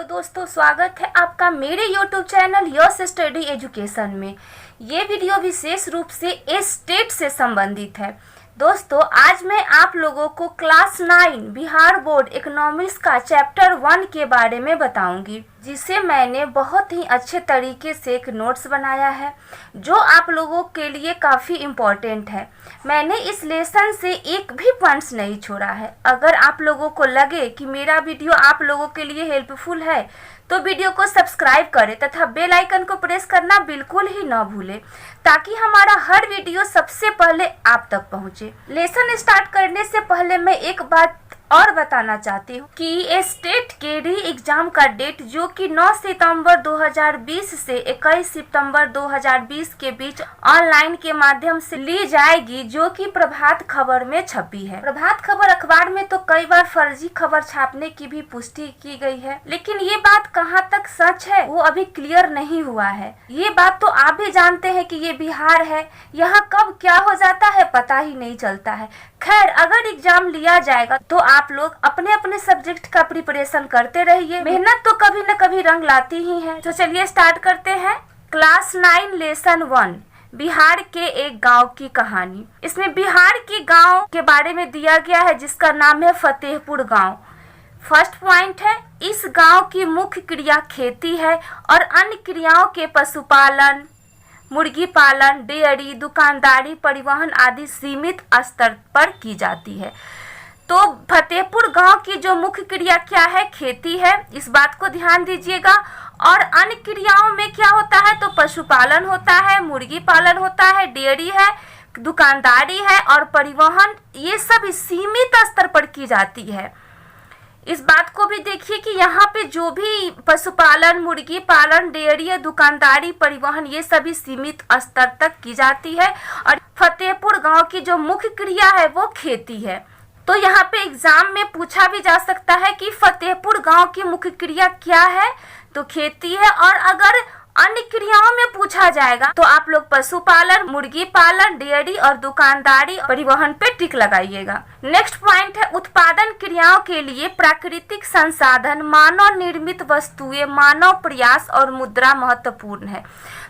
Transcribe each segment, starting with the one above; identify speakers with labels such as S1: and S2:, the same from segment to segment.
S1: Hello दोस्तों, स्वागत है आपका मेरे YouTube channel yes study education में। ये वीडियो विशेष रूप से स्टेट से संबंधित है। दोस्तों, आज मैं आप लोगों को क्लास 9 बिहार बोर्ड इकोनॉमिक्स का चैप्टर 1 के बारे में बताऊंगी, जिसे मैंने बहुत ही अच्छे तरीके से एक नोट्स बनाया है जो आप लोगों के लिए काफ़ी इम्पोर्टेंट है। मैंने इस लेसन से एक भी पॉइंट्स नहीं छोड़ा है। अगर आप लोगों को लगे कि मेरा वीडियो आप लोगों के लिए हेल्पफुल है तो वीडियो को सब्सक्राइब करें तथा बेल आइकन को प्रेस करना बिल्कुल ही ना भूलें, ताकि हमारा हर वीडियो सबसे पहले आप तक पहुंचे। लेसन स्टार्ट करने से पहले मैं एक बात और बताना चाहती हूँ कि स्टेट के री एग्जाम का डेट जो कि 9 सितंबर 2020 से 21 सितंबर 2020 के बीच ऑनलाइन के माध्यम से ली जाएगी, जो कि प्रभात खबर में छपी है। प्रभात खबर अखबार में तो कई बार फर्जी खबर छापने की भी पुष्टि की गई है, लेकिन ये बात कहाँ तक सच है वो अभी क्लियर नहीं हुआ है। ये बात तो आप भी जानते हैं कि ये बिहार है, यहाँ कब क्या हो जाता है पता ही नहीं चलता है। खैर, अगर एग्जाम लिया जाएगा तो आप लोग अपने अपने सब्जेक्ट का प्रिपरेशन करते रहिए। मेहनत तो कभी न कभी रंग लाती ही है। तो चलिए स्टार्ट करते हैं। क्लास 9 लेसन 1 बिहार के एक गांव की कहानी। इसमें बिहार के गांव के बारे में दिया गया है जिसका नाम है फतेहपुर गांव। फर्स्ट पॉइंट है, इस गांव की मुख्य क्रिया खेती है और अन्य क्रियाओं के पशुपालन, मुर्गी पालन, डेयरी, दुकानदारी, परिवहन आदि सीमित स्तर पर की जाती है। तो फतेहपुर गांव की जो मुख्य क्रिया क्या है, खेती है, इस बात को ध्यान दीजिएगा। और अन्य क्रियाओं में क्या होता है, तो पशुपालन होता है, मुर्गी पालन होता है, डेयरी है, दुकानदारी है और परिवहन, ये सब सीमित स्तर पर की जाती है। इस बात को भी देखिए कि यहाँ पे जो भी पशुपालन, मुर्गी पालन, डेयरी, दुकानदारी, परिवहन, ये सभी सीमित स्तर तक की जाती है। और फतेहपुर गांव की जो मुख्य क्रिया है वो खेती है। तो यहाँ पे एग्जाम में पूछा भी जा सकता है कि फतेहपुर गांव की मुख्य क्रिया क्या है, तो खेती है। और अगर अन्य क्रियाओं में पूछा जाएगा तो आप लोग पशुपालन, मुर्गी पालन, डेयरी और दुकानदारी, परिवहन पे टिक लगाइएगा। नेक्स्ट पॉइंट है, उत्पादन क्रियाओं के लिए प्राकृतिक संसाधन, मानव निर्मित वस्तुएं, मानव प्रयास और मुद्रा महत्वपूर्ण है।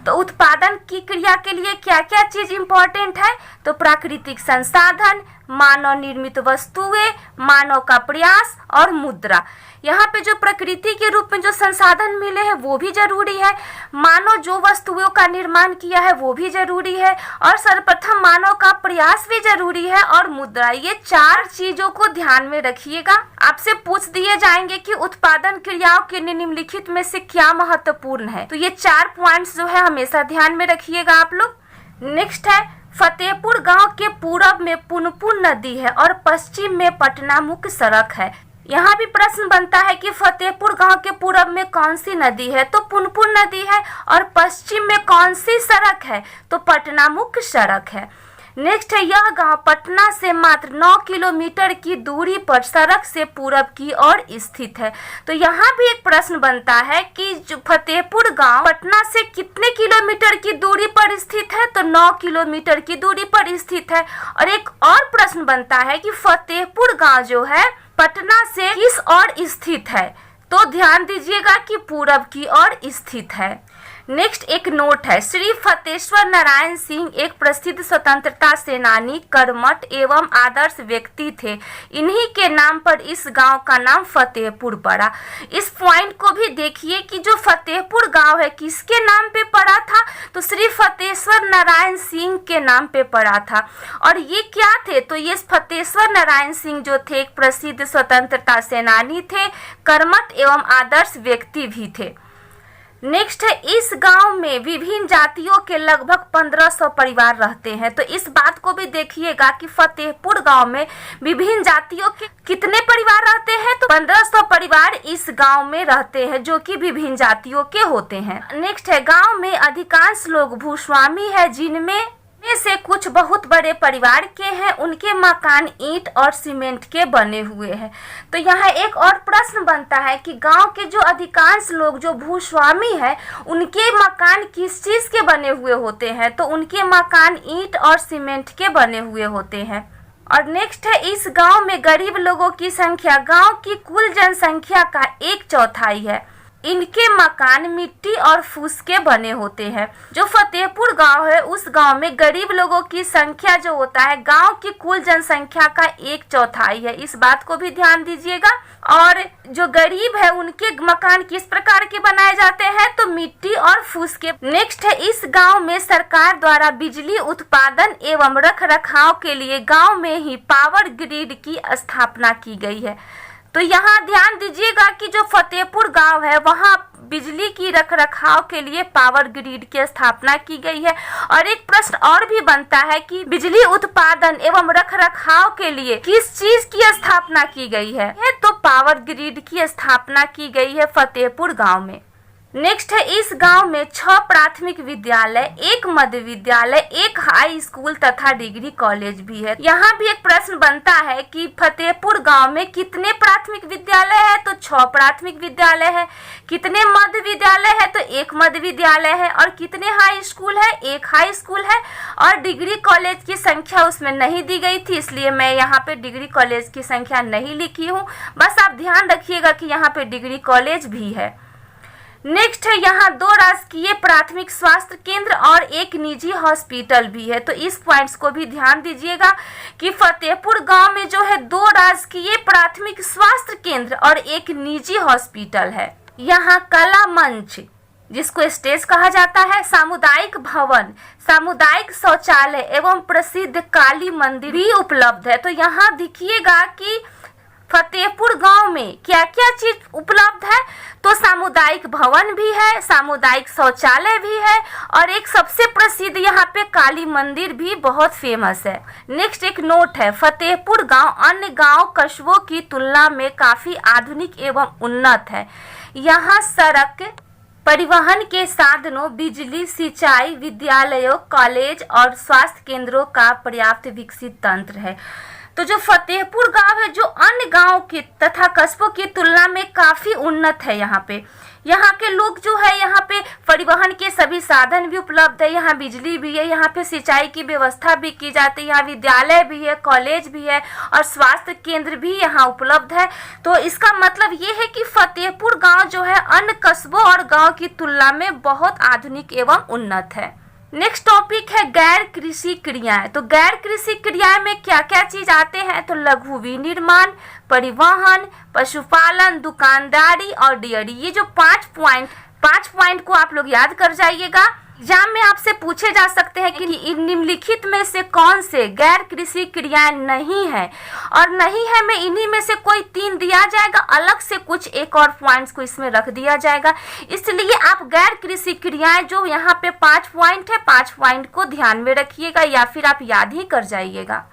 S1: तो उत्पादन की क्रिया के लिए क्या क्या चीज इंपॉर्टेंट है, तो प्राकृतिक संसाधन, मानव निर्मित वस्तुएं, मानव का प्रयास और मुद्रा। यहाँ पे जो प्रकृति के रूप में जो संसाधन मिले हैं वो भी जरूरी है, मानव जो वस्तुओं का निर्माण किया है वो भी जरूरी है, और सर्वप्रथम मानव का प्रयास भी जरूरी है, और मुद्रा। ये 4 चीजों को ध्यान में रखिएगा। आपसे पूछ दिए जाएंगे कि उत्पादन क्रियाओं के निम्नलिखित में से क्या महत्वपूर्ण है, तो ये 4 पॉइंट्स जो है हमेशा ध्यान में रखिएगा आप लोग। नेक्स्ट है, फतेहपुर गांव के पूरब में पुनपुन नदी है और पश्चिम में पटना मुख्य सड़क है। यहाँ भी प्रश्न बनता है कि फतेहपुर गांव के पूरब में कौन सी नदी है, तो पुनपुन नदी है। और पश्चिम में कौन सी सड़क है, तो पटना मुख्य सड़क है। नेक्स्ट है, यह गांव पटना से मात्र 9 किलोमीटर की दूरी पर सड़क से पूरब की ओर स्थित है। तो यहाँ भी एक प्रश्न बनता है कि जो फतेहपुर गांव पटना से कितने किलोमीटर की दूरी पर स्थित है, तो 9 किलोमीटर की दूरी पर स्थित है। और एक और प्रश्न बनता है कि फतेहपुर गांव जो है पटना से किस ओर स्थित है, तो ध्यान दीजिएगा कि पूरब की ओर स्थित है। नेक्स्ट एक नोट है, श्री फतेश्वर नारायण सिंह एक प्रसिद्ध स्वतंत्रता सेनानी, कर्मठ एवं आदर्श व्यक्ति थे। इन्हीं के नाम पर इस गांव का नाम फतेहपुर पड़ा। इस पॉइंट को भी देखिए कि जो फतेहपुर गांव है किसके नाम पे पड़ा था, तो श्री फतेश्वर नारायण सिंह के नाम पे पड़ा था। और ये क्या थे, तो ये फतेश्वर नारायण सिंह जो थे एक प्रसिद्ध स्वतंत्रता सेनानी थे, कर्मठ एवं आदर्श व्यक्ति भी थे। नेक्स्ट है, इस गांव में विभिन्न जातियों के लगभग 1500 परिवार रहते हैं। तो इस बात को भी देखिएगा कि फतेहपुर गांव में विभिन्न जातियों के कितने परिवार रहते हैं, तो 1500 परिवार इस गांव में रहते हैं जो कि विभिन्न जातियों के होते हैं। नेक्स्ट है, गांव में अधिकांश लोग भूस्वामी है, जिनमें से कुछ बहुत बड़े परिवार के हैं। उनके मकान ईंट और सीमेंट के बने हुए हैं। तो यहाँ एक और प्रश्न बनता है कि गांव के जो अधिकांश लोग जो भूस्वामी है उनके मकान किस चीज के बने हुए होते हैं, तो उनके मकान ईंट और सीमेंट के बने हुए होते हैं। और नेक्स्ट है, इस गांव में गरीब लोगों की संख्या गांव की कुल जनसंख्या का 1/4 है। इनके मकान मिट्टी और फूस के बने होते हैं। जो फतेहपुर गांव है उस गांव में गरीब लोगों की संख्या जो होता है गांव की कुल जनसंख्या का 1/4 है। इस बात को भी ध्यान दीजिएगा। और जो गरीब है उनके मकान किस प्रकार के बनाए जाते हैं, तो मिट्टी और फूस के। नेक्स्ट है, इस गांव में सरकार द्वारा बिजली उत्पादन एवं रख रखाव के लिए गांव में ही पावर ग्रिड की स्थापना की गई है। तो यहाँ ध्यान दीजिएगा कि जो फतेहपुर गांव है वहाँ बिजली की रख रखाव के लिए पावर ग्रिड की स्थापना की गई है। और एक प्रश्न और भी बनता है कि बिजली उत्पादन एवं रख रखाव के लिए किस चीज की स्थापना की गई है, तो पावर ग्रिड की स्थापना की गई है फतेहपुर गांव में। नेक्स्ट है, इस गांव में 6 प्राथमिक विद्यालय, 1 मध्य विद्यालय, 1 हाई स्कूल तथा डिग्री कॉलेज भी है। यहाँ भी एक प्रश्न बनता है कि फतेहपुर गांव में कितने प्राथमिक विद्यालय है, तो 6 प्राथमिक विद्यालय है। कितने मध्य विद्यालय है, तो 1 मध्य विद्यालय है। और कितने हाई स्कूल है, 1 हाई स्कूल है। और डिग्री कॉलेज की संख्या उसमें नहीं दी गई थी, इसलिए मैं यहाँ पे डिग्री कॉलेज की संख्या नहीं लिखी हूँ। बस आप ध्यान रखिएगा कि यहाँ पे डिग्री कॉलेज भी है। नेक्स्ट है, यहाँ 2 राजकीय प्राथमिक स्वास्थ्य केंद्र और 1 निजी हॉस्पिटल भी है। तो इस पॉइंट्स को भी ध्यान दीजिएगा कि फतेहपुर गांव में जो है 2 राजकीय प्राथमिक स्वास्थ्य केंद्र और 1 निजी हॉस्पिटल है। यहाँ कला मंच, जिसको स्टेज कहा जाता है, सामुदायिक भवन, सामुदायिक शौचालय एवं प्रसिद्ध काली मंदिर भी उपलब्ध है। तो यहाँ देखिएगा कि फतेहपुर गांव में क्या क्या चीज उपलब्ध है, तो सामुदायिक भवन भी है, सामुदायिक शौचालय भी है और एक सबसे प्रसिद्ध यहाँ पे काली मंदिर भी बहुत फेमस है। नेक्स्ट एक नोट है, फतेहपुर गांव अन्य गांव कस्बों की तुलना में काफी आधुनिक एवं उन्नत है। यहाँ सड़क, परिवहन के साधनों, बिजली, सिंचाई, विद्यालयों, कॉलेज और स्वास्थ्य केंद्रों का पर्याप्त विकसित तंत्र है। तो जो फतेहपुर गांव है जो अन्य गांव के तथा कस्बों की तुलना में काफी उन्नत है। यहाँ के लोग जो है यहाँ पे परिवहन के सभी साधन भी उपलब्ध है, यहाँ बिजली भी है, यहाँ पे सिंचाई की व्यवस्था भी की जाती है, यहाँ विद्यालय भी है, कॉलेज भी है और स्वास्थ्य केंद्र भी यहाँ उपलब्ध है। तो इसका मतलब ये है कि फतेहपुर गांव जो है अन्य कस्बों और गांव की तुलना में बहुत आधुनिक एवं उन्नत है। नेक्स्ट टॉपिक है गैर कृषि क्रियाएं। तो गैर कृषि क्रियाएं में क्या क्या चीज आते हैं, तो लघु विनिर्माण, परिवहन, पशुपालन, दुकानदारी और डेयरी। ये जो 5 पॉइंट को आप लोग याद कर जाइएगा। एग्जाम में आपसे पूछे जा सकते हैं कि इन निम्नलिखित में से कौन से गैर कृषि क्रियाएं नहीं है, और नहीं है में इन्हीं में से कोई 3 दिया जाएगा, अलग से कुछ एक और पॉइंट्स को इसमें रख दिया जाएगा। इसलिए आप गैर कृषि क्रियाएं जो यहाँ पे 5 पॉइंट है, 5 पॉइंट को ध्यान में रखिएगा या फिर आप याद ही कर जाइएगा।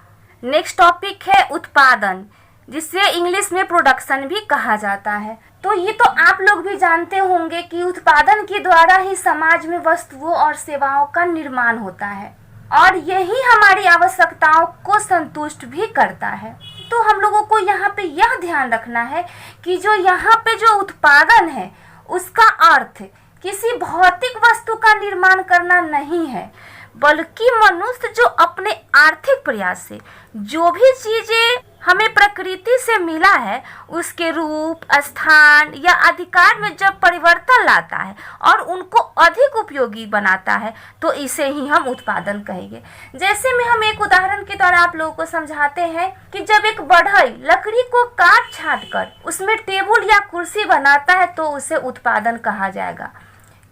S1: नेक्स्ट टॉपिक है उत्पादन, जिसे इंग्लिश में प्रोडक्शन भी कहा जाता है। तो ये तो आप लोग भी जानते होंगे कि उत्पादन के द्वारा ही समाज में वस्तुओं और सेवाओं का निर्माण होता है और यही हमारी आवश्यकताओं को संतुष्ट भी करता है। तो हम लोगों को यहाँ पे यह ध्यान रखना है कि जो यहाँ पे जो उत्पादन है उसका अर्थ किसी भौतिक वस्तु का निर्माण करना नहीं है, बल्कि मनुष्य जो अपने आर्थिक प्रयास से जो भी चीजें हमें प्रकृति से मिला है उसके रूप, स्थान या अधिकार में जब परिवर्तन लाता है और उनको अधिक उपयोगी बनाता है, तो इसे ही हम उत्पादन कहेंगे। जैसे में हम एक उदाहरण के द्वारा आप लोगों को समझाते हैं कि जब एक बढ़ई लकड़ी को काट छाट कर उसमें टेबल या कुर्सी बनाता है तो उसे उत्पादन कहा जाएगा,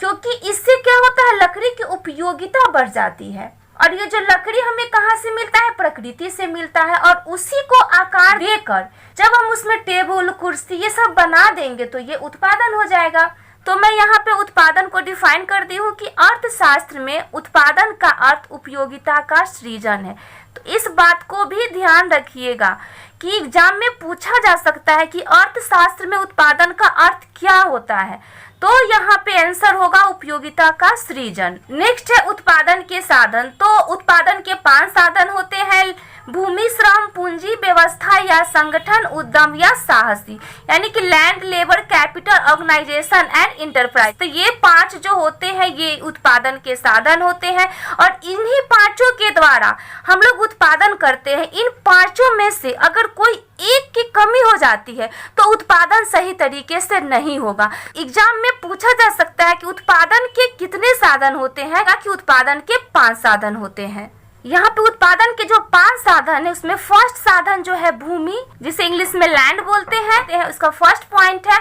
S1: क्योंकि इससे क्या होता है, लकड़ी की उपयोगिता बढ़ जाती है। और ये जो लकड़ी हमें कहाँ से मिलता है, प्रकृति से मिलता है, और उसी को आकार देकर जब हम उसमें टेबल, कुर्सी ये सब बना देंगे तो ये उत्पादन हो जाएगा। तो मैं यहाँ पे उत्पादन को डिफाइन कर दी हूँ कि अर्थशास्त्र में उत्पादन का अर्थ उपयोगिता का सृजन है। तो इस बात को भी ध्यान रखिएगा कि एग्जाम में पूछा जा सकता है कि अर्थशास्त्र में उत्पादन का अर्थ क्या होता है, तो यहाँ पे आंसर होगा उपयोगिता का सृजन। नेक्स्ट है उत्पादन के साधन। तो उत्पादन के 5 साधन होते हैं, भूमि, श्रम, पूंजी, व्यवस्था या संगठन, उद्यम या साहसी, यानी कि land, labour, capital, organisation and enterprise. तो ये 5 जो होते हैं ये उत्पादन के साधन होते हैं और इन्हीं 5 के द्वारा हम लोग उत्पादन करते हैं। इन 5 में से अगर कोई एक की कमी हो जाती है तो उत्पादन सही तरीके से नहीं होगा। एग्जाम में पूछा जा सकता है कि उत्पादन के कितने साधन होते हैं, कि उत्पादन के 5 साधन होते हैं। यहाँ पे उत्पादन के जो 5 साधन है उसमें फर्स्ट साधन जो है भूमि, जिसे इंग्लिश में लैंड बोलते हैं, उसका फर्स्ट पॉइंट है।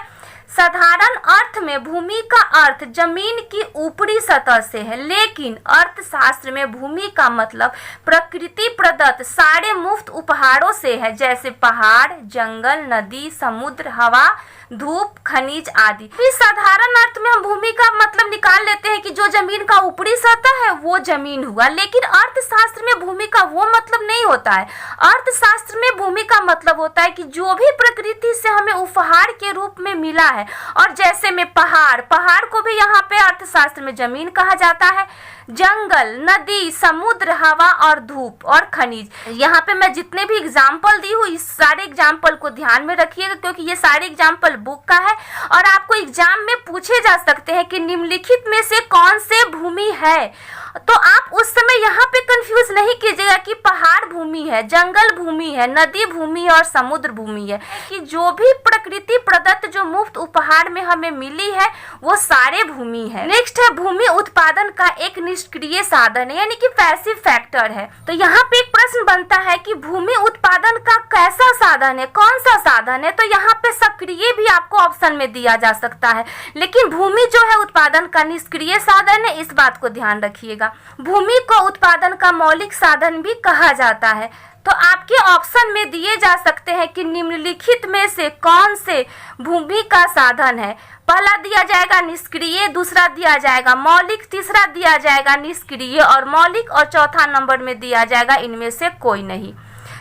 S1: साधारण अर्थ में भूमि का अर्थ जमीन की ऊपरी सतह से है, लेकिन अर्थशास्त्र में भूमि का मतलब प्रकृति प्रदत्त सारे मुफ्त उपहारों से है, जैसे पहाड़, जंगल, नदी, समुद्र, हवा, धूप, खनिज आदि। इस साधारण अर्थ में हम भूमि का मतलब निकाल लेते हैं कि जो जमीन का ऊपरी सतह है वो जमीन हुआ, लेकिन अर्थशास्त्र में भूमि का वो मतलब नहीं होता है। अर्थशास्त्र में भूमि का मतलब होता है कि जो भी प्रकृति से हमें उपहार के रूप में मिला है, और जैसे में पहाड़ को भी यहाँ पे अर्थशास्त्र में जमीन कहा जाता है, जंगल, नदी, समुद्र, हवा और धूप और खनिज। यहाँ पे मैं जितने भी एग्जाम्पल दी हूँ इस सारे एग्जाम्पल को ध्यान में रखिएगा, क्योंकि ये सारे एग्जाम्पल बुक का है और आपको एग्जाम में पूछे जा सकते हैं कि निम्नलिखित में से कौन से भूमि है। तो आप उस समय यहाँ पे कंफ्यूज नहीं कीजिएगा कि पहाड़ भूमि है, जंगल भूमि है, नदी भूमि है और समुद्र भूमि है, कि जो भी प्रकृति प्रदत्त जो मुफ्त उपहार में हमें मिली है वो सारे भूमि है। नेक्स्ट है भूमि उत्पादन का एक निष्क्रिय साधन है, यानी कि पैसिव फैक्टर है। तो यहाँ पे एक प्रश्न बनता है कि भूमि उत्पादन का कैसा साधन है, कौन सा साधन है। तो यहाँ पे सक्रिय भी आपको ऑप्शन में दिया जा सकता है, लेकिन भूमि जो है उत्पादन का निष्क्रिय साधन है, इस बात को ध्यान रखिएगा। भूमि को उत्पादन का मौलिक साधन भी कहा जाता है। तो आपके ऑप्शन में दिए जा सकते हैं कि निम्नलिखित में से कौन से भूमि का साधन है। पहला दिया जाएगा निष्क्रिय, दूसरा दिया जाएगा मौलिक, तीसरा दिया जाएगा निष्क्रिय और मौलिक, और चौथा नंबर में दिया जाएगा इनमें से कोई नहीं।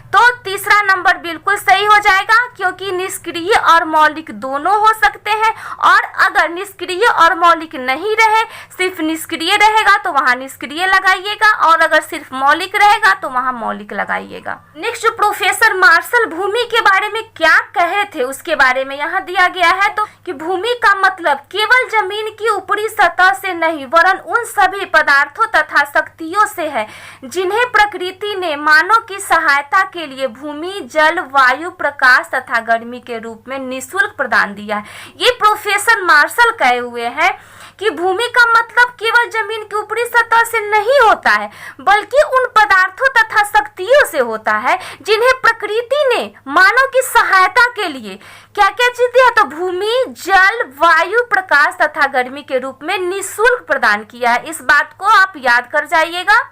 S1: तो तीसरा नंबर बिल्कुल सही हो जाएगा, क्योंकि निष्क्रिय और मौलिक दोनों हो सकते हैं, और अगर निष्क्रिय और मौलिक नहीं रहे, सिर्फ निष्क्रिय रहेगा तो वहां निष्क्रिय लगाइएगा, और अगर सिर्फ मौलिक रहेगा तो वहां मौलिक लगाइएगा। नेक्स्ट प्रोफेसर मार्शल भूमि के बारे में क्या कहे थे उसके बारे में यहाँ दिया गया है। तो कि भूमि का मतलब केवल जमीन की ऊपरी सतह से नहीं वरन उन सभी पदार्थों तथा शक्तियों से है जिन्हें प्रकृति ने मानव की सहायता के लिए भूमि, जल, वायु, प्रकाश तथा गर्मी के रूप में निःशुल्क प्रदान दिया है। ये प्रोफेसर मार्शल कहे हुए हैं कि भूमि का मतलब केवल जमीन की ऊपरी सतह से नहीं होता है, बल्कि उन पदार्थों तथा शक्तियों से होता है जिन्हें प्रकृति ने मानव की सहायता के लिए क्या क्या चीज दिया। तो भूमि, जल, वायु, प्रकाश तथा गर्मी के रूप में निःशुल्क प्रदान किया है। इस बात को आप याद कर जाइएगा।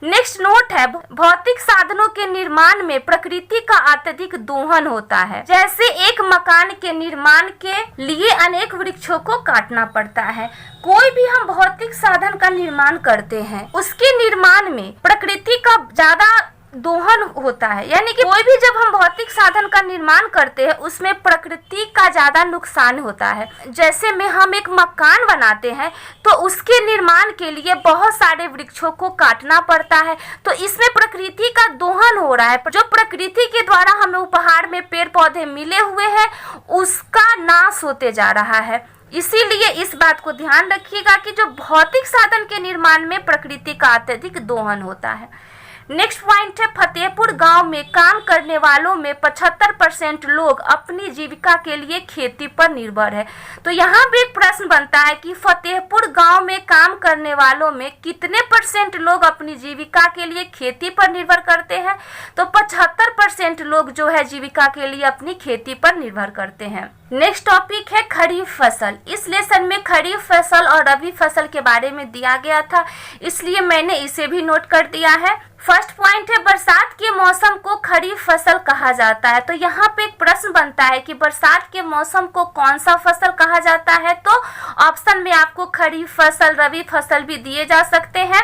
S1: नेक्स्ट नोट है भौतिक साधनों के निर्माण में प्रकृति का अत्यधिक दोहन होता है। जैसे एक मकान के निर्माण के लिए अनेक वृक्षों को काटना पड़ता है। कोई भी हम भौतिक साधन का निर्माण करते हैं उसके निर्माण में प्रकृति का ज्यादा दोहन होता है, यानी कि कोई भी जब हम भौतिक साधन का निर्माण करते हैं उसमें प्रकृति का ज्यादा नुकसान होता है। जैसे में हम एक मकान बनाते हैं तो उसके निर्माण के लिए बहुत सारे वृक्षों को काटना पड़ता है, तो इसमें प्रकृति का दोहन हो रहा है। जो प्रकृति के द्वारा हमें उपहार में पेड़ पौधे मिले हुए हैं उसका नाश होते जा रहा है। इसीलिए इस बात को ध्यान रखिएगा कि जो भौतिक साधन के निर्माण में प्रकृति का अत्यधिक दोहन होता है। नेक्स्ट पॉइंट है फतेहपुर गांव में काम करने वालों में 75% लोग अपनी जीविका के लिए खेती पर निर्भर है। तो यहाँ भी एक प्रश्न बनता है कि फतेहपुर गांव में काम करने वालों में कितने % लोग अपनी जीविका के लिए खेती पर निर्भर करते हैं। तो 75% लोग जो है जीविका के लिए अपनी खेती पर निर्भर करते हैं। नेक्स्ट टॉपिक है खरीफ फसल। इस लेसन में खरीफ फसल और रबी फसल के बारे में दिया गया था, इसलिए मैंने इसे भी नोट कर दिया है। फर्स्ट पॉइंट है बरसात के मौसम को खरीफ फसल कहा जाता है। तो यहाँ पे एक प्रश्न बनता है कि बरसात के मौसम को कौन सा फसल कहा जाता है। तो ऑप्शन में आपको खरीफ फसल, रबी फसल भी दिए जा सकते हैं।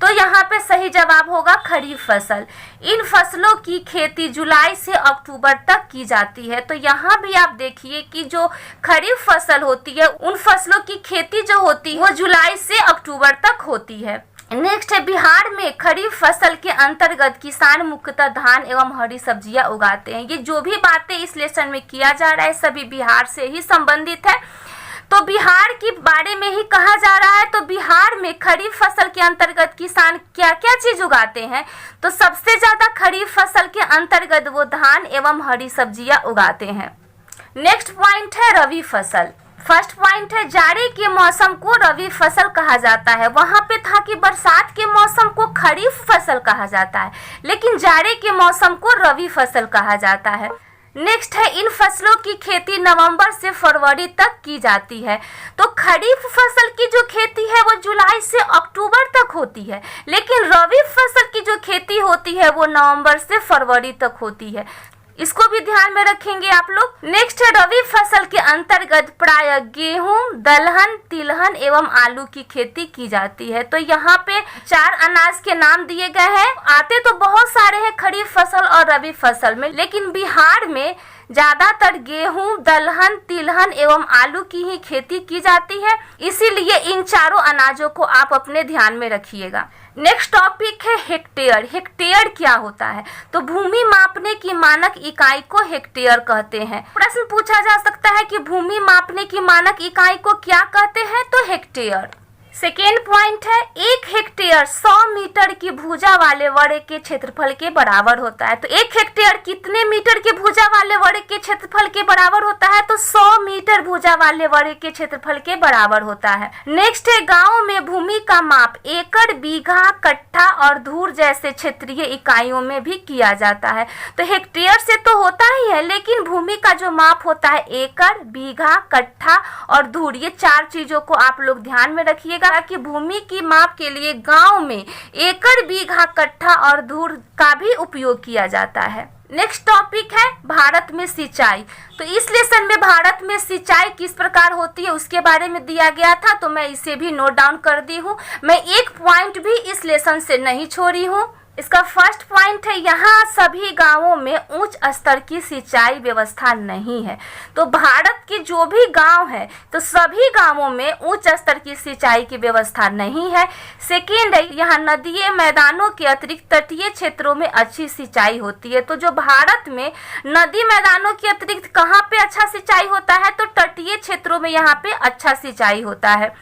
S1: तो यहाँ पे सही जवाब होगा खरीफ फसल। इन फसलों की खेती जुलाई से अक्टूबर तक की जाती है। तो यहाँ भी आप देखिए कि जो खरीफ फसल होती है उन फसलों की खेती जो होती है वो जुलाई से अक्टूबर तक होती है। नेक्स्ट है बिहार में खरीफ फसल के अंतर्गत किसान मुख्यतः धान एवं हरी सब्जियां उगाते हैं। ये जो भी बातें इस लेसन में किया जा रहा है सभी बिहार से ही संबंधित है। तो बिहार के बारे में ही कहा जा रहा है। तो बिहार में खरीफ फसल के अंतर्गत किसान क्या क्या चीज उगाते हैं, तो सबसे ज्यादा खरीफ फसल के अंतर्गत वो धान एवं हरी सब्जियां उगाते हैं। नेक्स्ट पॉइंट है रबी फसल। फर्स्ट पॉइंट है जाड़े के मौसम को रबी फसल कहा जाता है। वहां पे था कि बरसात के मौसम को खरीफ फसल कहा जाता है, लेकिन जाड़े के मौसम को रबी फसल कहा जाता है। नेक्स्ट है इन फसलों की खेती नवंबर से फरवरी तक की जाती है। तो खरीफ फसल की जो खेती है वो जुलाई से अक्टूबर तक होती है, लेकिन रबी फसल की जो खेती होती है वो नवंबर से फरवरी तक होती है। इसको भी ध्यान में रखेंगे आप लोग। नेक्स्ट है रबी फसल के अंतर्गत प्रायः गेहूं, दलहन, तिलहन एवं आलू की खेती की जाती है। तो यहाँ पे 4 अनाज के नाम दिए गए हैं। आते तो बहुत सारे हैं खरीफ फसल और रबी फसल में, लेकिन बिहार में ज्यादातर गेहूं, दलहन, तिलहन एवं आलू की ही खेती की जाती है, इसीलिए इन चारों अनाजों को आप अपने ध्यान में रखिएगा। नेक्स्ट टॉपिक है हेक्टेयर। हेक्टेयर क्या होता है, तो भूमि मापने की मानक इकाई को हेक्टेयर कहते हैं। प्रश्न पूछा जा सकता है कि भूमि मापने की मानक इकाई को क्या कहते हैं, तो हेक्टेयर। सेकेंड पॉइंट है 1 हेक्टेयर 100 मीटर की भुजा वाले वर्ग के क्षेत्रफल के बराबर होता है। तो 1 हेक्टेयर कितने मीटर के भुजा वाले वर्ग के क्षेत्रफल के बराबर होता है, तो 100 मीटर भुजा वाले वर्ग के क्षेत्रफल के बराबर होता है। नेक्स्ट है गांव में भूमि का माप एकड़, बीघा, कट्ठा और धूर जैसे क्षेत्रीय इकाइयों में भी किया जाता है। तो हेक्टेयर से तो होता ही है, लेकिन भूमि का जो माप होता है एकड़, बीघा, कट्ठा और धूर, ये 4 चीजों को आप लोग ध्यान में रखिएगा कि भूमि की माप के लिए गांव में एकड़, बीघा, कट्ठा और धूर का भी उपयोग किया जाता है। नेक्स्ट टॉपिक है भारत में सिंचाई। तो इस लेसन में भारत में सिंचाई किस प्रकार होती है उसके बारे में दिया गया था, तो मैं इसे भी नोट डाउन कर दी हूँ। मैं एक पॉइंट भी इस लेसन से नहीं छोड़ी हूँ। इसका फर्स्ट पॉइंट है यहाँ सभी गांवों में उच्च स्तर की सिंचाई व्यवस्था नहीं है। तो भारत के जो भी गांव है तो सभी गांवों में उच्च स्तर की सिंचाई की व्यवस्था नहीं है। सेकेंड है यहाँ नदीय मैदानों के अतिरिक्त तटीय क्षेत्रों में अच्छी सिंचाई होती है। तो जो भारत में नदी मैदानों के अतिरिक्त कहाँ पे अच्छा सिंचाई होता है, तो तटीय क्षेत्रों में यहाँ पे अच्छा सिंचाई होता है।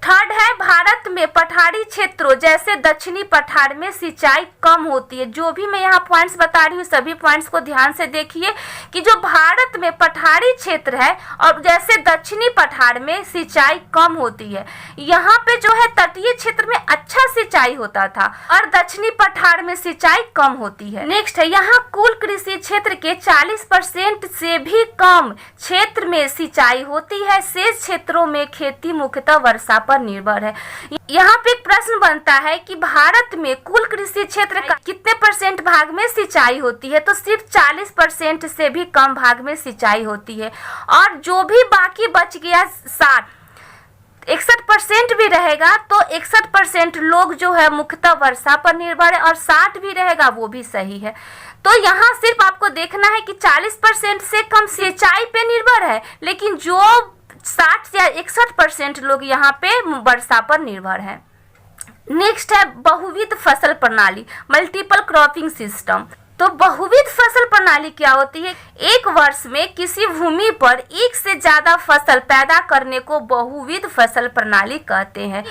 S1: थर्ड है भारत में पठारी क्षेत्रों जैसे दक्षिणी पठार में सिंचाई कम होती है। जो भी मैं यहाँ पॉइंट्स बता रही हूँ सभी पॉइंट्स को ध्यान से देखिए कि जो भारत में पठारी क्षेत्र है और जैसे दक्षिणी पठार में सिंचाई कम होती है, यहाँ पे जो है तटीय क्षेत्र में अच्छा सिंचाई होता था और दक्षिणी पठार में सिंचाई कम होती है। नेक्स्ट है यहाँ कुल कृषि क्षेत्र के 40% से भी कम क्षेत्र में सिंचाई होती है। शेष क्षेत्रों में खेती मुख्यतः वर्षा पर निर्भर है। यहाँ पे एक प्रश्न बनता है कि भारत में कुल कृषि क्षेत्र का कितने % भाग में सिंचाई होती है, तो सिर्फ 40% से भी कम भाग में सिंचाई होती है और जो भी बाकी बच गया 61% भी रहेगा तो 61% लोग जो है मुख्यतः वर्षा पर निर्भर है और 60 भी रहेगा वो भी सही है। तो यहाँ सिर्फ आपको देखना है कि 40% से कम सिंचाई पे निर्भर है, लेकिन जो 60 या 61% लोग यहाँ पे वर्षा पर निर्भर है। नेक्स्ट है बहुविध फसल प्रणाली, मल्टीपल क्रॉपिंग सिस्टम। तो बहुविध फसल प्रणाली क्या होती है, एक वर्ष में किसी भूमि पर एक से ज्यादा फसल पैदा करने को बहुविध फसल प्रणाली कहते हैं।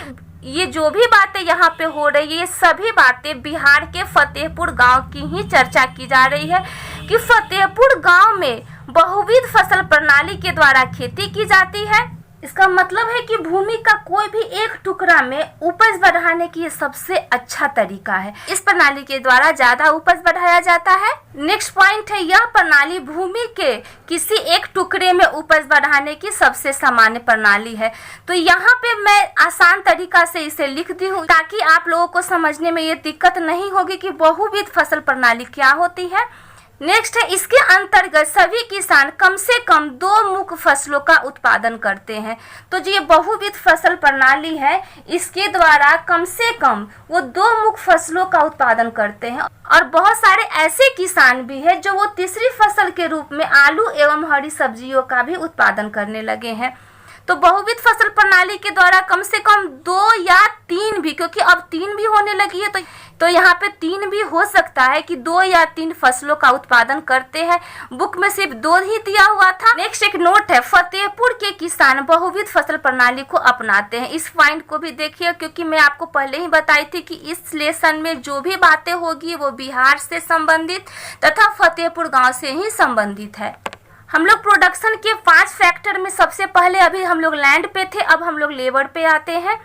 S1: ये जो भी बातें यहाँ पे हो रही है ये सभी बातें बिहार के फतेहपुर गांव की ही चर्चा की जा रही है कि फतेहपुर गांव में बहुविध फसल प्रणाली के द्वारा खेती की जाती है। इसका मतलब है कि भूमि का कोई भी एक टुकड़ा में उपज बढ़ाने की सबसे अच्छा तरीका है। इस प्रणाली के द्वारा ज्यादा उपज बढ़ाया जाता है। नेक्स्ट पॉइंट है यह प्रणाली भूमि के किसी एक टुकड़े में उपज बढ़ाने की सबसे सामान्य प्रणाली है। तो यहाँ पे मैं आसान तरीका से इसे लिख दी हूँ ताकि आप लोगों को समझने में ये दिक्कत नहीं होगी कि बहुविध फसल प्रणाली क्या होती है। नेक्स्ट है इसके अंतर्गत सभी किसान कम से कम 2 मुख्य फसलों का उत्पादन करते हैं। तो जो ये बहुविध फसल प्रणाली है इसके द्वारा कम से कम वो 2 मुख्य फसलों का उत्पादन करते हैं और बहुत सारे ऐसे किसान भी हैं जो वो तीसरी फसल के रूप में आलू एवं हरी सब्जियों का भी उत्पादन करने लगे हैं। तो बहुविध फसल प्रणाली के द्वारा कम से कम 2 या 3 भी, क्योंकि अब 3 भी होने लगी है तो यहाँ पे 3 भी हो सकता है कि 2 या 3 फसलों का उत्पादन करते हैं। बुक में सिर्फ 2 ही दिया हुआ था। नेक्स्ट एक नोट है, फतेहपुर के किसान बहुविध फसल प्रणाली को अपनाते हैं। इस पॉइंट को भी देखिए, क्योंकि मैं आपको पहले ही बताई थी कि इस लेसन में जो भी बातें होगी वो बिहार से संबंधित तथा फतेहपुर गांव से ही संबंधित है। हम लोग प्रोडक्शन के 5 फैक्टर में सबसे पहले अभी हम लोग लैंड पे थे, अब हम लोग लेबर पे आते हैं।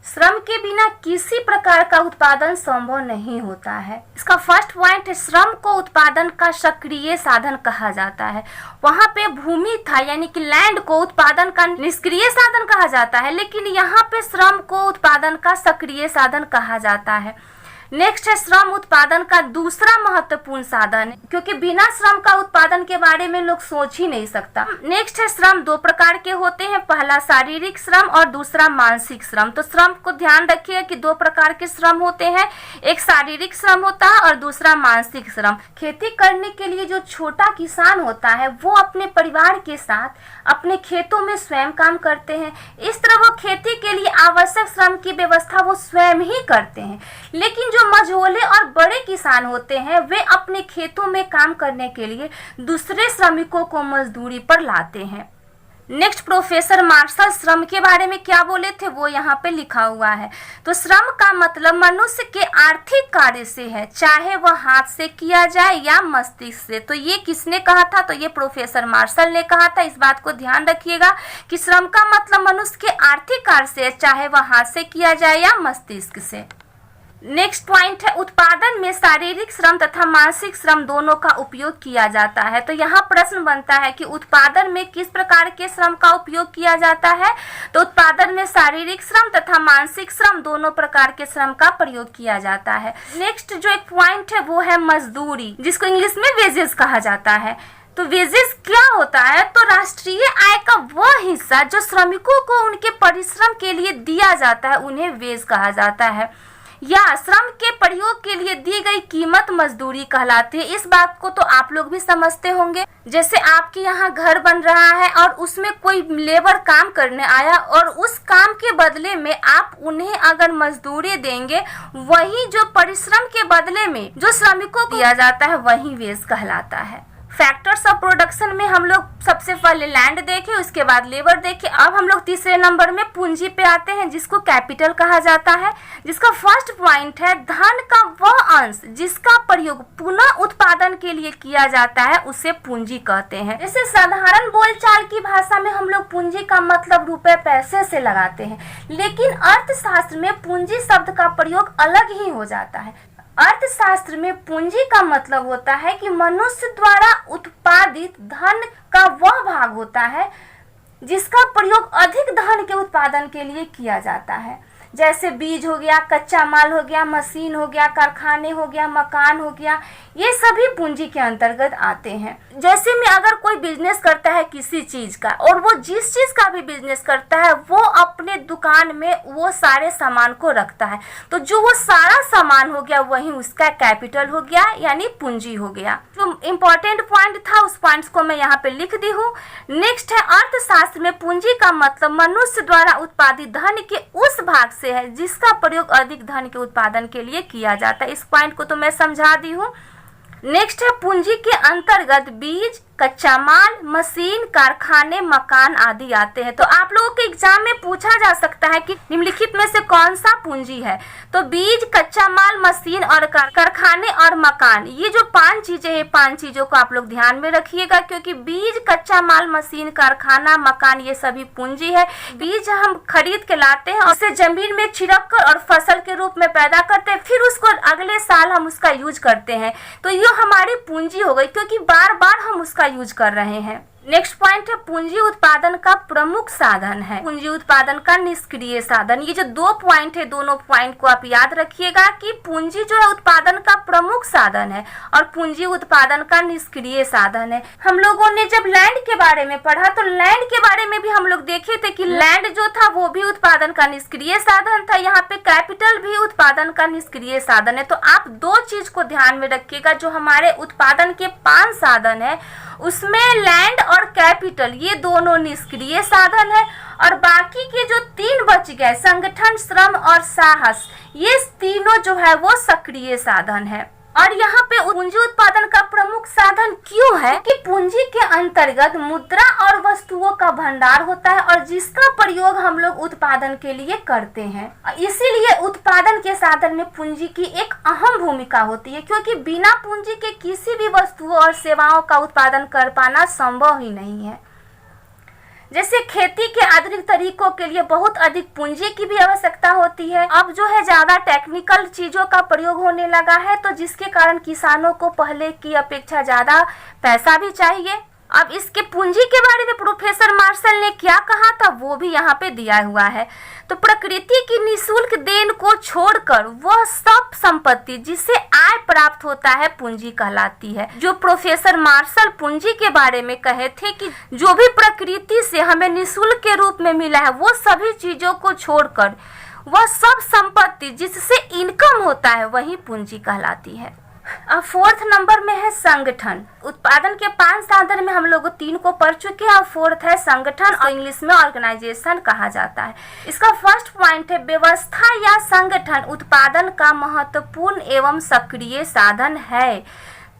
S1: श्रम के बिना किसी प्रकार का उत्पादन संभव नहीं होता है। इसका फर्स्ट पॉइंट है, श्रम को उत्पादन का सक्रिय साधन कहा जाता है। वहां पे भूमि था, यानी कि लैंड को उत्पादन का निष्क्रिय साधन कहा जाता है, लेकिन यहाँ पे श्रम को उत्पादन का सक्रिय साधन कहा जाता है। नेक्स्ट है, श्रम उत्पादन का दूसरा महत्वपूर्ण साधन है, क्योंकि बिना श्रम का उत्पादन के बारे में लोग सोच ही नहीं सकता। नेक्स्ट है, श्रम 2 प्रकार के होते हैं, पहला शारीरिक श्रम और दूसरा मानसिक श्रम। तो श्रम को ध्यान रखिए कि 2 प्रकार के श्रम होते हैं, एक शारीरिक श्रम होता है और दूसरा मानसिक श्रम। खेती करने के लिए जो छोटा किसान होता है वो अपने परिवार के साथ अपने खेतों में स्वयं काम करते हैं। इस तरह वो खेती के लिए आवश्यक श्रम की व्यवस्था वो स्वयं ही करते हैं। लेकिन जो मझोले और बड़े किसान होते हैं वे अपने खेतों में काम करने के लिए दूसरे श्रमिकों को मजदूरी पर लाते हैं। नेक्स्ट, प्रोफेसर मार्शल श्रम के बारे में क्या बोले थे वो यहाँ पे लिखा हुआ है। तो श्रम का मतलब मनुष्य के आर्थिक कार्य से है, चाहे वह हाथ से किया जाए या मस्तिष्क से। तो ये किसने कहा था? तो ये प्रोफेसर मार्शल ने कहा था। इस बात को ध्यान रखिएगा कि श्रम का मतलब मनुष्य के आर्थिक कार्य से है, चाहे वह हाथ से किया जाए या मस्तिष्क से। नेक्स्ट पॉइंट है, उत्पादन में शारीरिक श्रम तथा मानसिक श्रम दोनों का उपयोग किया जाता है। तो यहाँ प्रश्न बनता है कि उत्पादन में किस प्रकार के श्रम का उपयोग किया जाता है? तो उत्पादन में शारीरिक श्रम तथा मानसिक श्रम दोनों प्रकार के श्रम का प्रयोग किया जाता है। नेक्स्ट जो एक पॉइंट है वो है मजदूरी, जिसको इंग्लिश में वेजेस कहा जाता है। तो वेजेस क्या होता है? तो राष्ट्रीय आय का वह हिस्सा जो श्रमिकों को उनके परिश्रम के लिए दिया जाता है उन्हें वेज कहा जाता है, या श्रम के प्रयोग के लिए दी गई कीमत मजदूरी कहलाती है। इस बात को तो आप लोग भी समझते होंगे। जैसे आपके यहाँ घर बन रहा है और उसमें कोई लेबर काम करने आया और उस काम के बदले में आप उन्हें अगर मजदूरी देंगे, वही जो परिश्रम के बदले में जो श्रमिकों को दिया जाता है वही वेज कहलाता है। फैक्टर्स ऑफ प्रोडक्शन में हम लोग सबसे पहले लैंड देखे, उसके बाद लेबर देखे। अब हम लोग तीसरे नंबर में पूंजी पे आते हैं, जिसको कैपिटल कहा जाता है, जिसका फर्स्ट पॉइंट है धन का वह अंश जिसका प्रयोग पुनः उत्पादन के लिए किया जाता है उसे पूंजी कहते हैं। जैसे साधारण बोलचाल की भाषा में हम लोग पूंजी का मतलब रुपए पैसे से लगाते हैं, लेकिन अर्थशास्त्र में पूंजी शब्द का प्रयोग अलग ही हो जाता है। अर्थशास्त्र में पूंजी का मतलब होता है कि मनुष्य द्वारा उत्पादित धन का वह भाग होता है जिसका प्रयोग अधिक धन के उत्पादन के लिए किया जाता है। जैसे बीज हो गया, कच्चा माल हो गया, मशीन हो गया, कारखाने हो गया, मकान हो गया, ये सभी पूंजी के अंतर्गत आते हैं। जैसे में अगर कोई बिजनेस करता है किसी चीज का, और वो जिस चीज का भी बिजनेस करता है वो अपने दुकान में वो सारे सामान को रखता है, तो जो वो सारा सामान हो गया वही उसका कैपिटल हो गया, यानी पूंजी हो गया। जो इम्पोर्टेंट पॉइंट था उस पॉइंट्स को मैं यहाँ पे लिख दी हूँ। नेक्स्ट है, अर्थशास्त्र में पूंजी का मतलब मनुष्य द्वारा उत्पादित धन के उस भाग से है जिसका प्रयोग अधिक धन के उत्पादन के लिए किया जाता है। इस पॉइंट को तो मैं समझा दी हूँ। नेक्स्ट है, पूंजी के अंतर्गत बीज, कच्चा माल, मशीन, कारखाने, मकान आदि आते हैं। तो आप लोगों के एग्जाम में पूछा जा सकता है कि निम्नलिखित में से कौन सा पूंजी है? तो बीज, कच्चा माल, मशीन और कारखाने और मकान, ये जो 5 चीजें हैं, 5 चीजों को आप लोग ध्यान में रखिएगा, क्योंकि बीज, कच्चा माल, मशीन, कारखाना, मकान ये सभी पूंजी है। बीज हम खरीद के लाते हैं और उसे जमीन में छिड़क कर और फसल के रूप में पैदा करते हैं, फिर उसको अगले साल हम उसका यूज करते हैं, तो ये हमारी पूंजी हो गई, क्योंकि बार बार हम उसका यूज कर रहे हैं। नेक्स्ट पॉइंट है, पूंजी उत्पादन का प्रमुख साधन है, पूंजी उत्पादन का निष्क्रिय साधन। ये जो 2 पॉइंट है, दोनों पॉइंट को आप याद रखिएगा कि पूंजी जो है उत्पादन का प्रमुख साधन है और पूंजी उत्पादन का निष्क्रिय साधन है। हम लोगों ने जब लैंड के बारे में पढ़ा तो लैंड के बारे में भी हम लोग देखे थे कि लैंड जो था वो भी उत्पादन का निष्क्रिय साधन था। यहाँ पे कैपिटल भी उत्पादन का निष्क्रिय साधन है। तो आप 2 चीज को ध्यान में रखिएगा, जो हमारे उत्पादन के 5 साधन है उसमें लैंड और कैपिटल ये दोनों निष्क्रिय साधन है, और बाकी के जो 3 बच गए संगठन, श्रम और साहस, ये तीनों जो है वो सक्रिय साधन है। और यहाँ पे पूंजी उत्पादन का प्रमुख साधन क्यों है कि पूंजी के अंतर्गत मुद्रा और वस्तुओं का भंडार होता है और जिसका प्रयोग हम लोग उत्पादन के लिए करते हैं। इसीलिए उत्पादन के साधन में पूंजी की एक अहम भूमिका होती है, क्योंकि बिना पूंजी के किसी भी वस्तुओं और सेवाओं का उत्पादन कर पाना संभव ही नहीं है। जैसे खेती के आधुनिक तरीकों के लिए बहुत अधिक पूंजी की भी आवश्यकता होती है। अब जो है ज्यादा टेक्निकल चीजों का प्रयोग होने लगा है, तो जिसके कारण किसानों को पहले की अपेक्षा ज्यादा पैसा भी चाहिए। अब इसके पूंजी के बारे में प्रोफेसर मार्शल ने क्या कहा था वो भी यहाँ पे दिया हुआ है। तो प्रकृति की निःशुल्क देन को छोड़कर वह सब संपत्ति जिससे आय प्राप्त होता है पूंजी कहलाती है। जो प्रोफेसर मार्शल पूंजी के बारे में कहे थे कि जो भी प्रकृति से हमें निःशुल्क के रूप में मिला है वो सभी चीजों को छोड़कर वह सब संपत्ति जिससे इनकम होता है वही पूंजी कहलाती है। अब 4th नंबर में है संगठन। उत्पादन के 5 साधन में हम लोग 3 को पढ़ चुके हैं और 4th है संगठन, और इंग्लिश में ऑर्गेनाइजेशन कहा जाता है। इसका फर्स्ट पॉइंट है व्यवस्था या संगठन उत्पादन का महत्वपूर्ण एवं सक्रिय साधन है।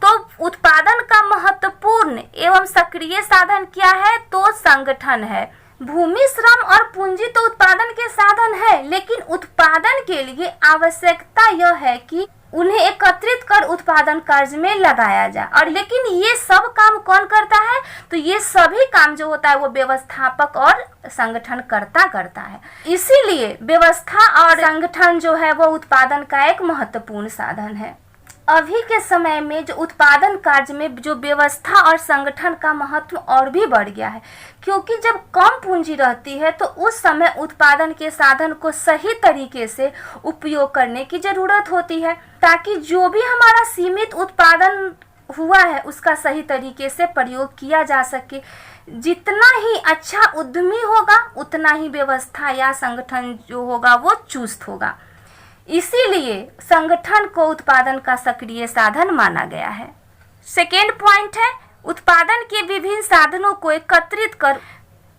S1: तो उत्पादन का महत्वपूर्ण एवं सक्रिय साधन क्या है? तो संगठन है। भूमि, श्रम और पूंजी तो उत्पादन के साधन है, लेकिन उत्पादन के लिए आवश्यकता यह है कि उन्हें एकत्रित कर उत्पादन कार्य में लगाया जाए। और लेकिन ये सब काम कौन करता है? तो ये सभी काम जो होता है वो व्यवस्थापक और संगठनकर्ता करता है। इसीलिए व्यवस्था और संगठन जो है वो उत्पादन का एक महत्वपूर्ण साधन है। अभी के समय में जो उत्पादन कार्य में जो व्यवस्था और संगठन का महत्व और भी बढ़ गया है, क्योंकि जब कम पूंजी रहती है तो उस समय उत्पादन के साधन को सही तरीके से उपयोग करने की जरूरत होती है, ताकि जो भी हमारा सीमित उत्पादन हुआ है उसका सही तरीके से प्रयोग किया जा सके। जितना ही अच्छा उद्यमी होगा उतना ही व्यवस्था या संगठन जो होगा वो चुस्त होगा। इसीलिए संगठन को उत्पादन का सक्रिय साधन माना गया है। सेकेंड पॉइंट है उत्पादन के विभिन्न साधनों को एकत्रित कर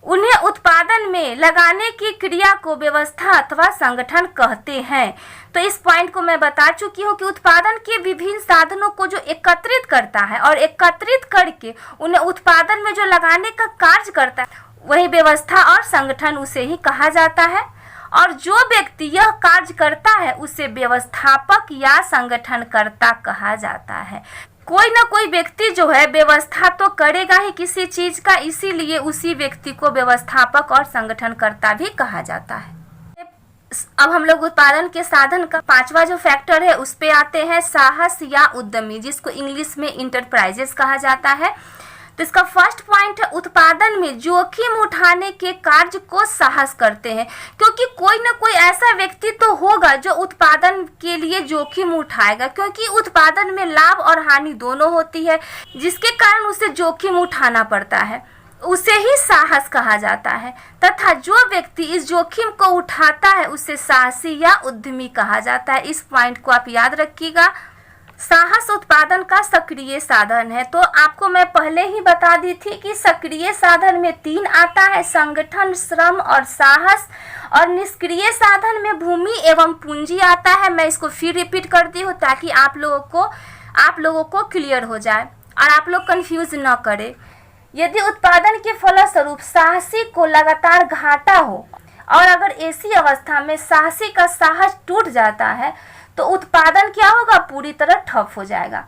S1: उन्हें उत्पादन में लगाने की क्रिया को व्यवस्था अथवा संगठन कहते हैं। तो इस पॉइंट को मैं बता चुकी हूँ कि उत्पादन के विभिन्न साधनों को जो एकत्रित करता है और एकत्रित करके उन्हें उत्पादन में जो लगाने का कार्य करता है वही व्यवस्था और संगठन उसे ही कहा जाता है। और जो व्यक्ति यह कार्य करता है उसे व्यवस्थापक या संगठनकर्ता कहा जाता है। कोई ना कोई व्यक्ति जो है व्यवस्था तो करेगा ही किसी चीज का, इसीलिए उसी व्यक्ति को व्यवस्थापक और संगठनकर्ता भी कहा जाता है। अब हम लोग उत्पादन के साधन का 5वां जो फैक्टर है उस पे आते हैं, साहस या उद्यमी, जिसको इंग्लिश में इंटरप्राइजेस कहा जाता है। तो इसका फर्स्ट पॉइंट है उत्पादन में जोखिम उठाने के कार्य को साहस करते हैं, क्योंकि कोई ना कोई ऐसा व्यक्ति तो होगा जो उत्पादन के लिए जोखिम उठाएगा, क्योंकि उत्पादन में लाभ और हानि दोनों होती है, जिसके कारण उसे जोखिम उठाना पड़ता है, उसे ही साहस कहा जाता है। तथा जो व्यक्ति इस जोखिम को उठाता है उसे साहसी या उद्यमी कहा जाता है। इस पॉइंट को आप याद रखिएगा। साहस उत्पादन का सक्रिय साधन है। तो आपको मैं पहले ही बता दी थी कि सक्रिय साधन में 3 आता है, संगठन, श्रम और साहस। और निष्क्रिय साधन में भूमि एवं पूंजी आता है। मैं इसको फिर रिपीट करती हूँ ताकि आप लोगों को क्लियर हो जाए और आप लोग कंफ्यूज न करें। यदि उत्पादन के फलस्वरूप साहसी को लगातार घाटा हो और अगर ऐसी अवस्था में साहसी का साहस टूट जाता है तो उत्पादन क्या होगा? पूरी तरह ठप हो जाएगा।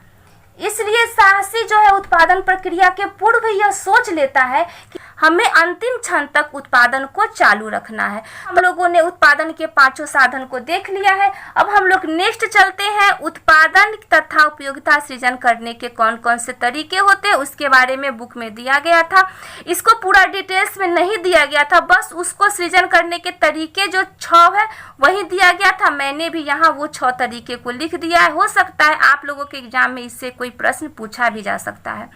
S1: इसलिए साहसी जो है उत्पादन प्रक्रिया के पूर्व यह सोच लेता है कि हमें अंतिम क्षण तक उत्पादन को चालू रखना है। हम लोगों ने उत्पादन के 5 साधन को देख लिया है। अब हम लोग नेक्स्ट चलते हैं, उत्पादन तथा उपयोगिता सृजन करने के कौन कौन से तरीके होते हैं उसके बारे में बुक में दिया गया था। इसको पूरा डिटेल्स में नहीं दिया गया था, बस उसको सृजन करने के तरीके जो 6 है वही दिया गया था। मैंने भी यहाँ वो 6 तरीके को लिख दिया है। हो सकता है आप लोगों के एग्जाम में इससे कोई प्रश्न पूछा भी जा सकता है।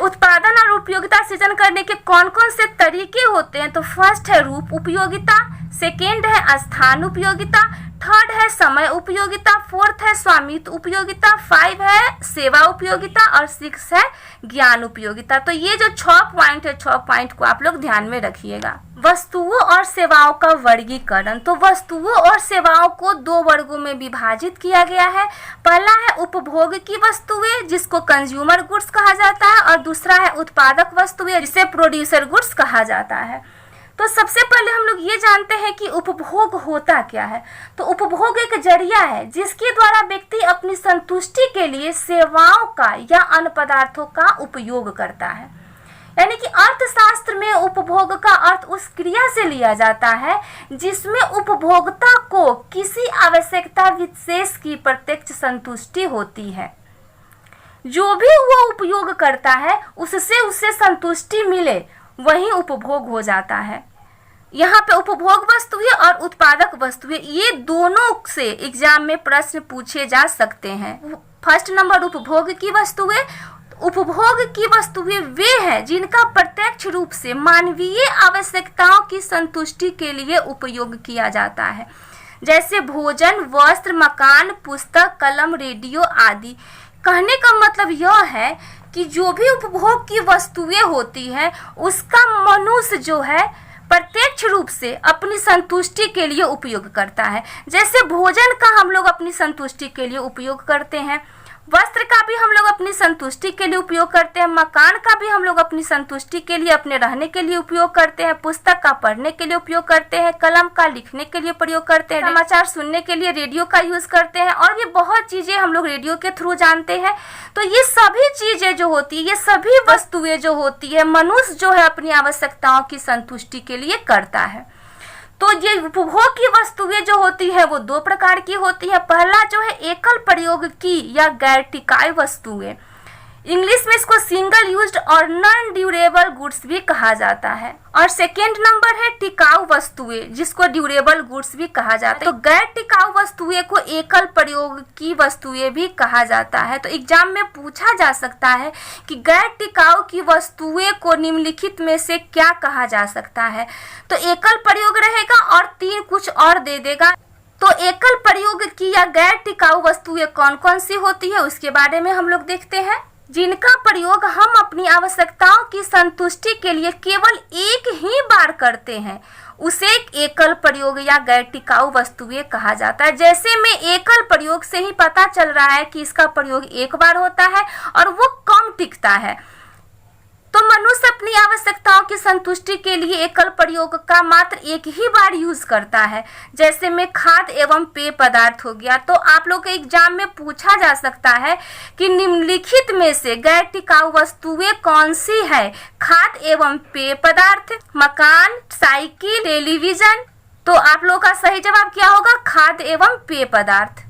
S1: उत्पादन और उपयोगिता सृजन करने के कौन कौन से तरीके होते हैं? तो फर्स्ट है रूप उपयोगिता, सेकेंड है स्थान उपयोगिता, थर्ड है समय उपयोगिता, फोर्थ है स्वामित्व उपयोगिता, 5 है सेवा उपयोगिता और 6 है ज्ञान उपयोगिता। तो ये जो 6 पॉइंट है, 6 पॉइंट को आप लोग ध्यान में रखिएगा। वस्तुओं और सेवाओं का वर्गीकरण। तो वस्तुओं और सेवाओं को 2 वर्गों में विभाजित किया गया है। पहला है उपभोग की वस्तुएं जिसको कंज्यूमर गुड्स कहा जाता है, और दूसरा है उत्पादक वस्तुएं जिसे प्रोड्यूसर गुड्स कहा जाता है। तो सबसे पहले हम लोग ये जानते हैं कि उपभोग होता क्या है। तो उपभोग एक जरिया है जिसके द्वारा व्यक्ति अपनी संतुष्टि के लिए सेवाओं का या अन्य पदार्थों का उपयोग करता है। यानी कि अर्थशास्त्र में उपभोग का अर्थ उस क्रिया से लिया जाता है जिसमें उपभोक्ता को किसी आवश्यकता विशेष की प्रत्यक्ष संतुष्टि होती है। जो भी वो उपयोग करता है उससे उसे संतुष्टि मिले, वही उपभोग हो जाता है। यहाँ पे उपभोग वस्तुएं और उत्पादक वस्तुएं ये दोनों से एग्जाम में प्रश्न पूछे जा सकते हैं। फर्स्ट नंबर उपभोग की वस्तुएं। उपभोग की वस्तुएं वे हैं जिनका प्रत्यक्ष रूप से मानवीय आवश्यकताओं की संतुष्टि के लिए उपयोग किया जाता है, जैसे भोजन, वस्त्र, मकान, पुस्तक, कलम, रेडियो आदि। कहने का मतलब यह है कि जो भी उपभोग की वस्तुएं होती हैं उसका मनुष्य जो है प्रत्यक्ष रूप से अपनी संतुष्टि के लिए उपयोग करता है। जैसे भोजन का हम लोग अपनी संतुष्टि के लिए उपयोग करते हैं, वस्त्र का भी हम लोग अपनी संतुष्टि के लिए उपयोग करते हैं, मकान का भी हम लोग अपनी संतुष्टि के लिए, अपने रहने के लिए उपयोग करते हैं, पुस्तक का पढ़ने के लिए उपयोग करते हैं, कलम का लिखने के लिए प्रयोग करते हैं, समाचार सुनने के लिए रेडियो का यूज करते हैं, और भी बहुत चीजें हम लोग रेडियो के थ्रू जानते हैं। तो ये सभी चीजें जो होती है, ये सभी वस्तुएं जो होती है, मनुष्य जो है अपनी आवश्यकताओं की संतुष्टि के लिए करता है। तो ये उपभोग की वस्तुएं जो होती है वो 2 प्रकार की होती है। पहला जो है एकल प्रयोग की या गैर टिकाऊ वस्तुएं, इंग्लिश में इसको सिंगल यूज्ड और नॉन ड्यूरेबल गुड्स भी कहा जाता है। और सेकेंड नंबर है टिकाऊ वस्तुएं जिसको ड्यूरेबल गुड्स भी कहा जाता है। तो गैर टिकाऊ वस्तुएं को एकल प्रयोग की वस्तुएं भी कहा जाता है। तो एग्जाम में पूछा जा सकता है कि गैर टिकाऊ की वस्तुएं को निम्नलिखित में से क्या कहा जा सकता है। तो एकल प्रयोग रहेगा और 3 कुछ और दे देगा। तो एकल प्रयोग की या गैर टिकाऊ वस्तुएं कौन कौन सी होती है उसके बारे में हम लोग देखते हैं। जिनका प्रयोग हम अपनी आवश्यकताओं की संतुष्टि के लिए केवल एक ही बार करते हैं उसे एकल प्रयोग या गैर टिकाऊ वस्तुएं कहा जाता है। जैसे में एकल प्रयोग से ही पता चल रहा है कि इसका प्रयोग एक बार होता है और वो कम टिकता है। तो मनुष्य अपनी आवश्यकताओं की संतुष्टि के लिए एकल प्रयोग का मात्र एक ही बार यूज करता है। जैसे में खाद्य एवं पेय पदार्थ हो गया। तो आप लोग के एग्जाम में पूछा जा सकता है कि निम्नलिखित में से गैर टिकाऊ वस्तुएं कौन सी है। खाद्य एवं पेय पदार्थ, मकान, साइकिल, टेलीविजन। तो आप लोग का सही जवाब क्या होगा? खाद्य एवं पेय पदार्थ।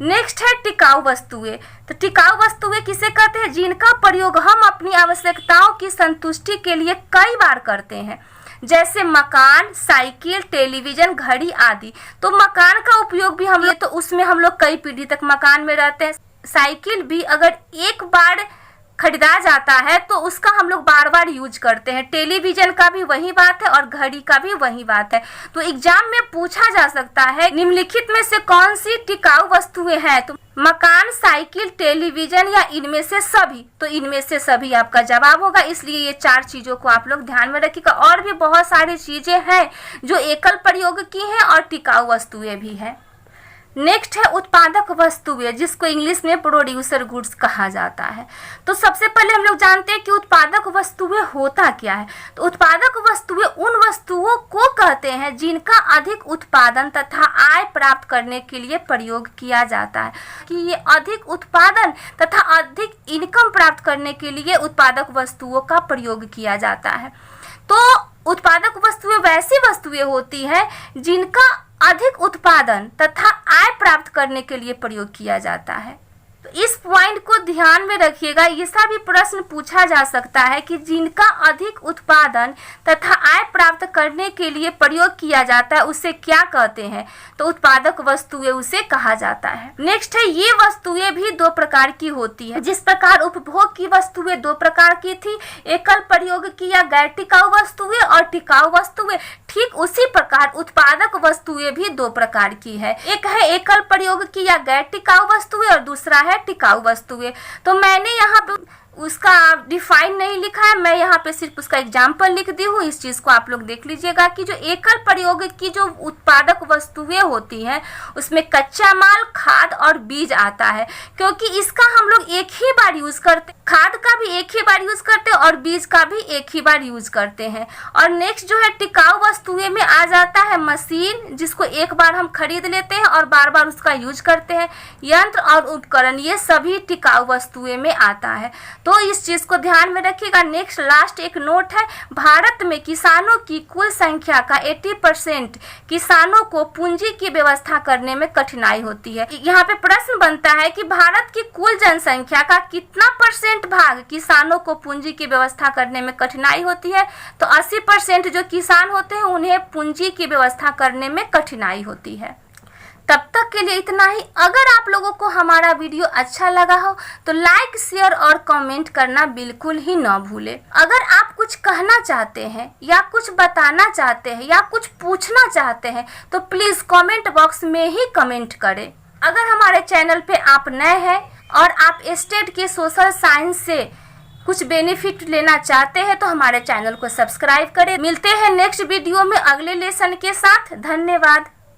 S1: नेक्स्ट है टिकाऊ वस्तुएं। तो टिकाऊ वस्तुएं किसे कहते हैं? जिनका प्रयोग हम अपनी आवश्यकताओं की संतुष्टि के लिए कई बार करते हैं, जैसे मकान, साइकिल, टेलीविजन, घड़ी आदि। तो मकान का उपयोग भी हम तो उसमें हम लोग कई पीढ़ी तक मकान में रहते हैं। साइकिल भी अगर एक बार खरीदा जाता है तो उसका हम लोग बार बार यूज करते हैं। टेलीविजन का भी वही बात है और घड़ी का भी वही बात है। तो एग्जाम में पूछा जा सकता है निम्नलिखित में से कौन सी टिकाऊ वस्तुएं हैं। तो मकान, साइकिल, टेलीविजन या इनमें से सभी। तो इनमें से सभी आपका जवाब होगा। इसलिए ये 4 चीजों को आप लोग ध्यान में रखिएगा। और भी बहुत सारी चीजें हैं जो एकल प्रयोग की हैं और टिकाऊ वस्तुएं भी हैं। नेक्स्ट है उत्पादक वस्तुएं जिसको इंग्लिश में प्रोड्यूसर गुड्स कहा जाता है। तो सबसे पहले हम लोग जानते हैं कि उत्पादक वस्तुएं होता क्या है। तो उत्पादक वस्तुएं उन वस्तुओं को कहते हैं जिनका अधिक उत्पादन तथा आय प्राप्त करने के लिए प्रयोग किया जाता है। कि ये अधिक उत्पादन तथा अधिक इनकम प्राप्त करने के लिए उत्पादक वस्तुओं का प्रयोग किया जाता है। तो उत्पादक वस्तुएं वैसी वस्तुएं होती हैं जिनका अधिक उत्पादन तथा आय प्राप्त करने के लिए प्रयोग किया जाता है। तो इस पॉइंट को ध्यान में रखिएगा। ऐसा भी प्रश्न पूछा जा सकता है कि जिनका अधिक उत्पादन तथा आय प्राप्त करने के लिए प्रयोग किया जाता है उसे क्या कहते हैं? तो उत्पादक वस्तुएं उसे कहा जाता है। नेक्स्ट है ये वस्तुएं भी 2 प्रकार की होती है। जिस प्रकार उपभोग की वस्तुएं 2 प्रकार की थी, एकल प्रयोग की या गैर टिकाऊ वस्तुएं और टिकाऊ वस्तुएं, ठीक उसी प्रकार उत्पादक वस्तुएं भी दो प्रकार की है। एक है एकल प्रयोग की या गैर टिकाऊ वस्तुएं और दूसरा है टिकाऊ वस्तुएं। तो मैंने यहाँ पे उसका डिफाइन नहीं लिखा है, मैं यहाँ पे सिर्फ उसका एग्जाम्पल लिख दी हूँ। इस चीज को आप लोग देख लीजिएगा कि जो एकल प्रयोग की जो उत्पादक वस्तुएं होती हैं उसमें कच्चा माल, खाद और बीज आता है, क्योंकि इसका हम लोग एक ही बार यूज करते, खाद का भी एक ही बार यूज करते हैं और बीज का भी एक ही बार यूज करते हैं। और नेक्स्ट जो है टिकाऊ वस्तुएं में आ जाता है मशीन, जिसको एक बार हम खरीद लेते हैं और बार बार उसका यूज करते हैं। यंत्र और उपकरण, ये सभी टिकाऊ वस्तुएं में आता है, तो इस चीज को ध्यान में रखिएगा। नेक्स्ट लास्ट एक नोट है, भारत में किसानों की कुल संख्या का 80% किसानों को पूंजी की व्यवस्था करने में कठिनाई होती है। यहाँ पे प्रश्न बनता है कि भारत की कुल जनसंख्या का कितना % भाग किसानों को पूंजी की व्यवस्था करने में कठिनाई होती है? तो 80% जो किसान होते हैं उन्हें पूंजी की व्यवस्था करने में कठिनाई होती है। तब तक के लिए इतना ही। अगर आप लोगों को हमारा वीडियो अच्छा लगा हो तो लाइक, शेयर और कमेंट करना बिल्कुल ही ना भूलें। अगर आप कुछ कहना चाहते हैं या कुछ बताना चाहते हैं या कुछ पूछना चाहते हैं तो प्लीज कमेंट बॉक्स में ही कमेंट करें। अगर हमारे चैनल पे आप नए हैं और आप स्टेट के सोशल साइंस से कुछ बेनिफिट लेना चाहते हैं तो हमारे चैनल को सब्सक्राइब करें। मिलते हैं नेक्स्ट वीडियो में अगले लेसन के साथ। धन्यवाद।